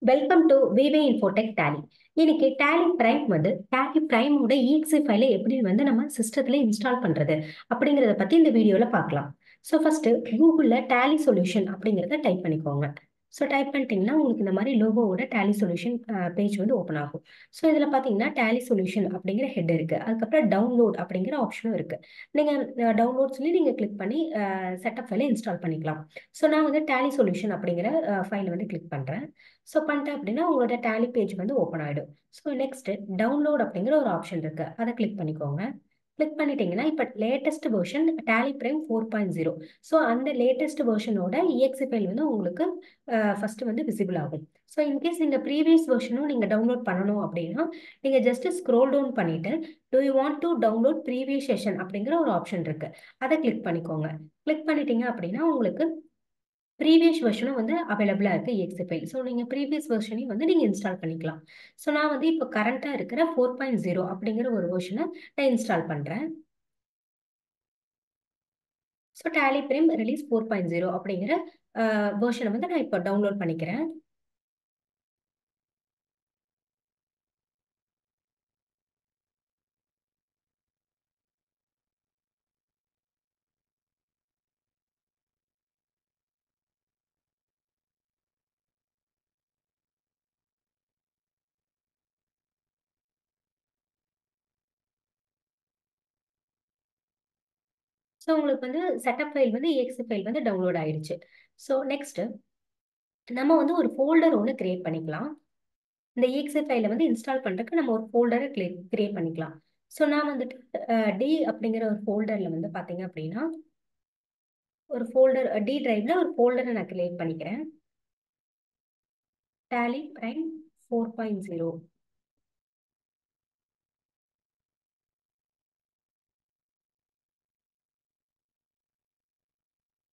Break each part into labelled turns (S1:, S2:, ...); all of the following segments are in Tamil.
S1: வெல்கம் டு விவே இன்ஃபோடெக் டேலி. இன்னைக்கு டேலி பிரைம் டேலி பிரைமோட EXE ஃபைலை எப்படி நம்ம சிஸ்டத்துல இன்ஸ்டால் பண்றது அப்படிங்கறத பத்தி இந்த வீடியோல பார்க்கலாம். ஸோ ஃபர்ஸ்ட் கூகுள்ல டேலி சொல்யூஷன் அப்படிங்கறத டைப் பண்ணிக்கோங்க. ஸோ டைப் பண்ணிட்டீங்கன்னா உங்களுக்கு இந்த மாதிரி லோகோவோட டேலி சொல்யூஷன் பேஜ் ஓப்பன் ஆகும். ஸோ இதுல பாத்தீங்கன்னா டேலி சொல்யூஷன் அப்படிங்கிற ஹெட் இருக்கு. அதுக்கப்புறம் டவுன்லோட் அப்படிங்கிற ஆப்ஷனும் இருக்கு. நீங்க டவுன்லோட் சொல்லி நீங்க கிளிக் பண்ணி செட்டப் ஃபைலை இன்ஸ்டால் பண்ணிக்கலாம். ஸோ நான் டேலி சொல்யூஷன் அப்படிங்கிற ஃபைல் கிளிக் பண்றேன். ஸோ பண்ணிட்டேன் அப்படின்னா உங்களோட டேலி பேஜ் ஓப்பன் ஆகிடும். ஸோ நெக்ஸ்ட் டவுன்லோட் அப்படிங்கிற ஒரு ஆப்ஷன் இருக்கு, அதை கிளிக் பண்ணிக்கோங்க. கிளிக் பண்ணிட்டீங்கன்னா இப்போ latest version Tally Prime 4.0. So அந்த லேட்டஸ்ட் வெர்ஷனோட EXE ஃபைல் உங்களுக்கு ஃபர்ஸ்ட் விசிபிள் ஆகும். ஸோ இன்கேஸ் நீங்க ப்ரீவியஸ் வெர்ஷனும் நீங்க டவுன்லோட் பண்ணணும் அப்படின்னா நீங்க ஜஸ்ட் ஸ்க்ரோல் டவுன் பண்ணிட்டு do you want to download previous session அப்படிங்கிற ஒரு ஆப்ஷன் இருக்கு, அதை கிளிக் பண்ணிக்கோங்க. கிளிக் பண்ணிட்டீங்க அப்படின்னா உங்களுக்கு ப்ரீவியஸ் வெர்ஷனும் அவைலபிளாக இருக்குது EXE ஃபைல். ஸோ நீங்கள் ப்ரீவியஸ் வெர்ஷனையும் நீங்கள் இன்ஸ்டால் பண்ணிக்கலாம். ஸோ நான் இப்போ கரண்ட்டாக இருக்கிற 4.0 அப்படிங்கிற ஒரு வெர்ஷனை நான் இன்ஸ்டால் பண்ணுறேன். ஸோ டேலி பிரைம் ரிலீஸ் 4.0 அப்படிங்கிற வெர்ஷனை நான் இப்போ டவுன்லோட் பண்ணிக்கிறேன். ஸோ உங்களுக்கு setup file EXE file download ஆயிடுச்சு. ஸோ நெக்ஸ்ட் நம்ம ஒரு ஃபோல்டர் ஒன்று கிரியேட் பண்ணிக்கலாம். இந்த EXE ஃபைலை இன்ஸ்டால் பண்ணுறதுக்கு நம்ம ஒரு ஃபோல்டரை கிரியேட் பண்ணிக்கலாம். ஸோ நான் டி அப்படிங்கிற ஒரு ஃபோல்டரில் பார்த்தீங்க அப்படின்னா ஒரு ஃபோல்டர் டி டிரைவ்ல ஒரு ஃபோல்டரை நான் கிரியேட் பண்ணிக்கிறேன். டேலி பிரைம் 4.0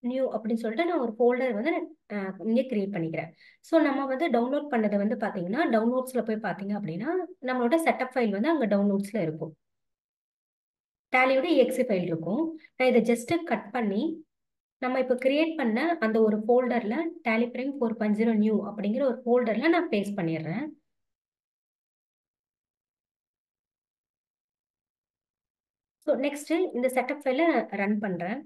S1: நியூ அப்படின்னு சொல்லிட்டு நான் ஒரு ஃபோல்டர் இங்கே கிரியேட் பண்ணிக்கிறேன். ஸோ நம்ம டவுன்லோட் பண்ணதை பார்த்தீங்கன்னா டவுன்லோட்ஸில் போய் பார்த்தீங்க அப்படின்னா நம்மளோட செட்டப் ஃபைல் அங்கே டவுன்லோட்ஸில் இருக்கும். டேலியோட EXE ஃபைல் இருக்கும். நான் இதை ஜஸ்ட் கட் பண்ணி நம்ம இப்போ கிரியேட் பண்ண அந்த ஒரு ஃபோல்டர்ல டேலி பிரைம் 4.0 நியூ அப்படிங்கிற ஒரு ஃபோல்டர்ல நான் பேஸ்ட் பண்ணிடுறேன். ஸோ நெக்ஸ்ட் இந்த செட்டப் ஃபைலை ரன் பண்றேன்.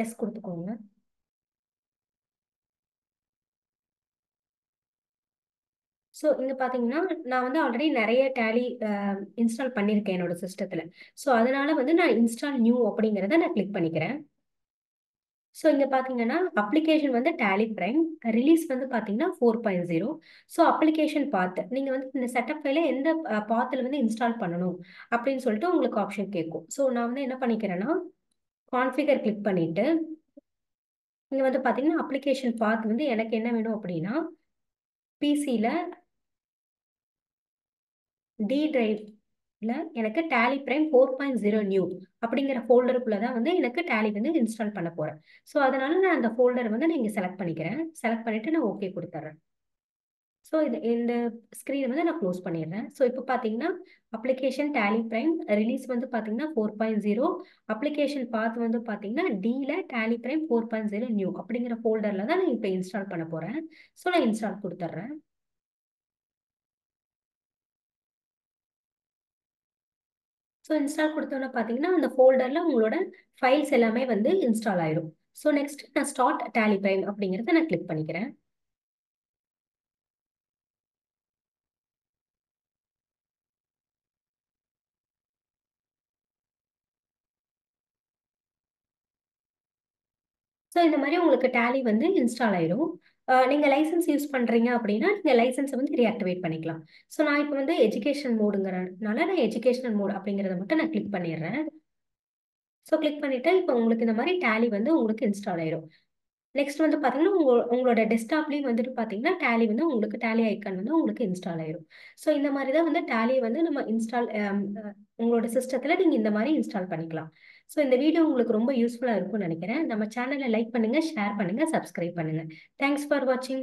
S1: எஸ் கொடுத்துக்கோங்க. ஸோ இங்கே பார்த்தீங்கன்னா நான் ஆல்ரெடி நிறைய டேலி இன்ஸ்டால் பண்ணியிருக்கேன் என்னோட சிஸ்டத்தில். ஸோ அதனால நான் இன்ஸ்டால் நியூ அப்படிங்கிறத நான் கிளிக் பண்ணிக்கிறேன். ஸோ இங்கே பார்த்தீங்கன்னா அப்ளிகேஷன் டேலி பிரைம் ரிலீஸ் பார்த்தீங்கன்னா 4.0. ஸோ அப்ளிகேஷன் பாத் நீங்கள் இந்த செட்டப் ஃபைல எந்த பாத்தில் இன்ஸ்டால் பண்ணணும் அப்படின்னு சொல்லிட்டு உங்களுக்கு ஆப்ஷன் கேட்கும். ஸோ நான் என்ன பண்ணிக்கிறேன்னா கான்ஃபிகர் கிளிக் பண்ணிட்டு இங்கே பார்த்தீங்கன்னா அப்ளிகேஷன் பாத் எனக்கு என்ன வேணும் அப்படின்னா பிசியில் டி டிரைவ்ல எனக்கு டேலி பிரைம் 4.0 நியூ அப்படிங்கிற ஃபோல்டருக்குள்ள தான் எனக்கு டேலி இன்ஸ்டால் பண்ண போறேன். ஸோ அதனால நான் அந்த ஃபோல்டர் நீங்க செலக்ட் பண்ணிக்கிறேன். செலக்ட் பண்ணிட்டு நான் ஓகே கொடுத்துட்றேன். ஸோ இந்த ஸ்க்ரீன் நான் க்ளோஸ் பண்ணிடுறேன். ஸோ இப்போ பார்த்தீங்கன்னா அப்ளிகேஷன் டேலி பிரைம் ரிலீஸ் பார்த்தீங்கன்னா 4.0 அப்ளிகேஷன் பாத் பார்த்தீங்கன்னா டில டேலி பிரைம் 4.0 நியூ அப்படிங்கிற ஃபோல்டர்ல தான் நான் இப்போ இன்ஸ்டால் பண்ண போறேன். ஸோ நான் இன்ஸ்டால் கொடுத்துட்றேன். ஸோ இன்ஸ்டால் கொடுத்தோன்னே பார்த்தீங்கன்னா அந்த ஃபோல்டரில் உங்களோட ஃபைல்ஸ் எல்லாமே இன்ஸ்டால் ஆயிடும். ஸோ நெக்ஸ்ட் நான் ஸ்டார்ட் டேலி பிரைம் அப்படிங்கிறத நான் கிளிக் பண்ணிக்கிறேன். ஸோ இந்த மாதிரி உங்களுக்கு டேலி இன்ஸ்டால் ஆயிடும். நீங்கள் லைசன்ஸ் யூஸ் பண்ணுறீங்க அப்படின்னா நீங்கள் லைசன்ஸை ரீஆக்டிவேட் பண்ணிக்கலாம். ஸோ நான் இப்போ எஜுகேஷன் மோடுங்கிறனால நான் எஜுகேஷனல் மோட் அப்படிங்கிறத மட்டும் நான் கிளிக் பண்ணிடுறேன். ஸோ கிளிக் பண்ணிவிட்டு இப்போ உங்களுக்கு இந்த மாதிரி டேலி உங்களுக்கு இன்ஸ்டால் ஆயிடும். நெக்ஸ்ட் பார்த்தீங்கன்னா உங்களோட டெஸ்க்டாப்லேயும் பார்த்தீங்கன்னா டேலி உங்களுக்கு டேலி ஐக்கான் உங்களுக்கு இன்ஸ்டால் ஆயிடும். ஸோ இந்த மாதிரி தான் டேலியை நம்ம இன்ஸ்டால் உங்களோட சிஸ்டத்தில் நீங்கள் இந்த மாதிரி இன்ஸ்டால் பண்ணிக்கலாம். ஸோ இந்த வீடியோ உங்களுக்கு ரொம்ப யூஸ்ஃபுல்லாக இருக்கும்னு நினைக்கிறேன். நம்ம சேனலை லைக் பண்ணுங்கள், ஷேர் பண்ணுங்கள், சப்ஸ்கிரைப் பண்ணுங்கள். தேங்க்ஸ் ஃபார் வாட்சிங்.